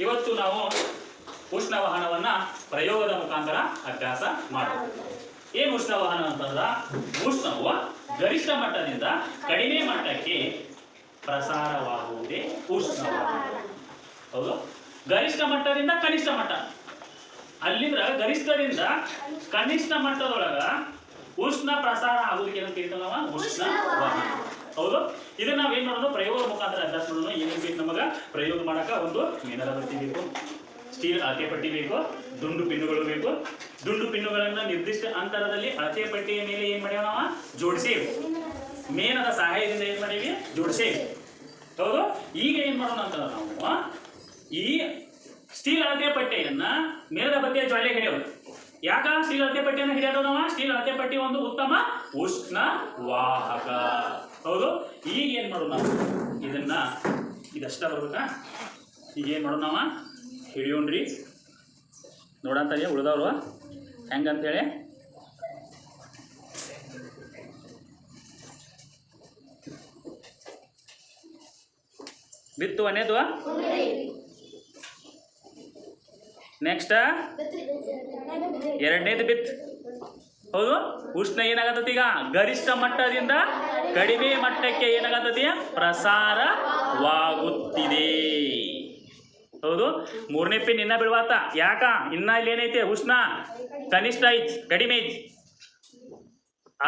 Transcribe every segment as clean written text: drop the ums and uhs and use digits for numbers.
ಇವತ್ತು ನಾವು ಉಷ್ಣವಹನವನ್ನ ಪ್ರಯೋಗದ ಮುಖಾಂತರ ಅಭ್ಯಾಸ ಮಾಡೋಣ. ಏನು ಉಷ್ಣವಹನ ಅಂತಂದ್ರ ಉಷ್ಣವು ಗರಿಷ್ಠ ಮಟ್ಟದಿಂದ ಕಡಿಮೆ ಮಟ್ಟಕ್ಕೆ ಪ್ರಸಾರವಾಗುವುದೇ ಉಷ್ಣವಹನ. ಹೌದು, ಗರಿಷ್ಠ ಮಟ್ಟದಿಂದ ಕನಿಷ್ಠ ಮಟ್ಟ, ಅಲ್ಲಿಂದ್ರ ಗರಿಷ್ಠದಿಂದ ಕನಿಷ್ಠ ಮಟ್ಟದೊಳಗ ಉಷ್ಣ ಪ್ರಸಾರ ಆಗುವುದಕ್ಕೆ ಏನಂತ ಕರೀತೀವಿ ನಾವು ಉಷ್ಣವಹನ. ಹೌದು, ಇದನ್ನ ನಾವೇನ್ ಮಾಡೋಣ ಪ್ರಯೋಗದ ಮುಖಾಂತರ ಅಭ್ಯಾಸ ಮಾಡೋಣ. ಏನೇನು ಬೇಕು ನಮಗ ಪ್ರಯೋಗ ಮಾಡಕ? ಒಂದು ಮೀನದ ಬತ್ತಿ ಬೇಕು, ಸ್ಟೀಲ್ ಅಳತೆ ಪಟ್ಟಿ ಬೇಕು, ದುಂಡು ಪಿನ್ನುಗಳು ಬೇಕು. ದುಂಡು ಪಿನ್ನುಗಳನ್ನ ನಿರ್ದಿಷ್ಟ ಅಂತರದಲ್ಲಿ ಅಳತೆ ಪಟ್ಟಿಯ ಮೇಲೆ ಏನ್ ಮಾಡ್ಯಾವ ನಾವು ಜೋಡಿಸೇವೆ. ಮೇನದ ಸಹಾಯದಿಂದ ಏನ್ ಮಾಡೀವಿ ಜೋಡಿಸೇವೆ. ಹೌದು, ಈಗ ಏನ್ ಮಾಡೋಣ ಅಂತ ನಾವು ಈ ಸ್ಟೀಲ್ ಅಳತೆ ಪಟ್ಟಿಯನ್ನ ಮೇನದ ಬತ್ತಿಯ ಜ್ವಾಲೆ ಹಿಡಿಯೋದು. ಯಾಕ ಸ್ಟೀಲ್ ಅಳತೆ ಪಟ್ಟಿಯನ್ನು ಹಿಡಿಯೋದು ನಾವು? ಸ್ಟೀಲ್ ಅಳತೆ ಪಟ್ಟಿ ಒಂದು ಉತ್ತಮ ಉಷ್ಣ ವಾಹಕ. ಹೌದು, ಈಗ ಏನ್ ಮಾಡೋಣ ನಾವು ಇದನ್ನ ಇದಷ್ಟ ಬರ್ಬೇಕಾ? ಈಗ ಏನ್ ಮಾಡೋಣ ನಾವು ಹಿಡಿಯೋಣ್ರಿ. ನೋಡಂತ ಉಳಿದವ್ರು ಹೆಂಗಂತೇಳಿ ಬಿತ್ತು ಅನ್ನೇದು. ನೆಕ್ಸ್ಟ್ ಎರಡನೇದು ಬಿತ್ತು. ಹೌದು, ಉಷ್ಣ ಏನಾಗತ್ತತಿ ಈಗ ಗರಿಷ್ಠ ಮಟ್ಟದಿಂದ ಕಡಿಮೆ ಮಟ್ಟಕ್ಕೆ ಏನಾಗತ್ತತಿ ಪ್ರಸಾರವಾಗುತ್ತಿದೆ. ಹೌದು, ಮೂರನೇ ಪಿನ್ ಇನ್ನ ಬಿಡುವಾತ. ಯಾಕ? ಇನ್ನ ಇಲ್ಲಿ ಏನೈತಿ ಉಷ್ಣ ಕನಿಷ್ಠ ಐತಿ, ಕಡಿಮೆ ಐತಿ.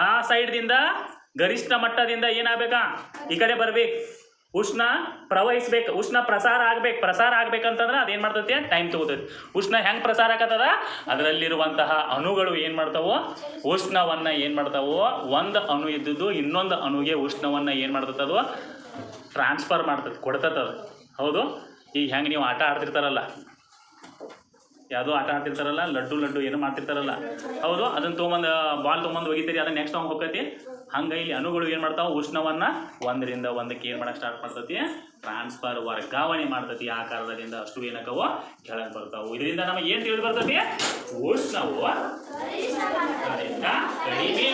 ಆ ಸೈಡ್ ದಿಂದ ಗರಿಷ್ಠ ಮಟ್ಟದಿಂದ ಏನಾಗಬೇಕಾ ಈ ಕಡೆ ಬರ್ಬೇಕು. ಉಷ್ಣ ಪ್ರವಹಿಸ್ಬೇಕು, ಉಷ್ಣ ಪ್ರಸಾರ ಆಗ್ಬೇಕು. ಪ್ರಸಾರ ಆಗ್ಬೇಕಂತಂದ್ರೆ ಅದೇನ್ ಮಾಡ್ತೈತಿ ಟೈಮ್ ತಗೋತೈತಿ. ಉಷ್ಣ ಹೆಂಗ್ ಪ್ರಸಾರ ಆಗತ್ತದ? ಅದರಲ್ಲಿರುವಂತಹ ಅಣುಗಳು ಏನ್ ಮಾಡ್ತಾವೋ ಉಷ್ಣವನ್ನ ಏನ್ ಮಾಡ್ತಾವೋ, ಒಂದು ಅಣು ಇದ್ದುದು ಇನ್ನೊಂದು ಅಣುಗೆ ಉಷ್ಣವನ್ನ ಏನ್ ಮಾಡ್ತದೋ ಟ್ರಾನ್ಸ್ಫರ್ ಮಾಡ್ತದೆ, ಕೊಡ್ತದ. ಹೌದು, ಈಗ ಹೆಂಗೆ ನೀವು ಆಟ ಆಡ್ತಿರ್ತಾರಲ್ಲ, ಯಾವುದೋ ಆಟ ಆಡ್ತಿರ್ತಾರಲ್ಲ, ಲಡ್ಡು ಏನು ಮಾಡ್ತಿರ್ತಾರಲ್ಲ, ಹೌದು, ಅದನ್ನ ತೊಗೊಂಬಂದು ಬಾಲ್ ತೊಗೊಂಬಂದು ಒಗಿತೀರಿ, ಅದನ್ನ ನೆಕ್ಸ್ಟ್ ಅವ್ನು ಹೋಗ್ತೈತಿ. ಹಂಗೆ ಇಲ್ಲಿ ಅಣುಗಳು ಏನು ಮಾಡ್ತಾವೆ ಉಷ್ಣವನ್ನ ಒಂದರಿಂದ ಒಂದಕ್ಕೆ ಏನು ಮಾಡಕ್ಕೆ ಸ್ಟಾರ್ಟ್ ಮಾಡ್ತೈತಿ ಟ್ರಾನ್ಸ್ಫರ್, ವರ್ಗಾವಣೆ ಮಾಡ್ತೈತಿ. ಆ ಕಾರಣದಿಂದ ಅಷ್ಟು ಏನಕ್ಕವೋ ಕೆಳಗೆ ಬರ್ತಾವೆ. ಇದರಿಂದ ನಮಗೆ ಏನು ತಿಳಿದು ಬರ್ತೈತಿ? ಉಷ್ಣವು ಕಡಿಮೆ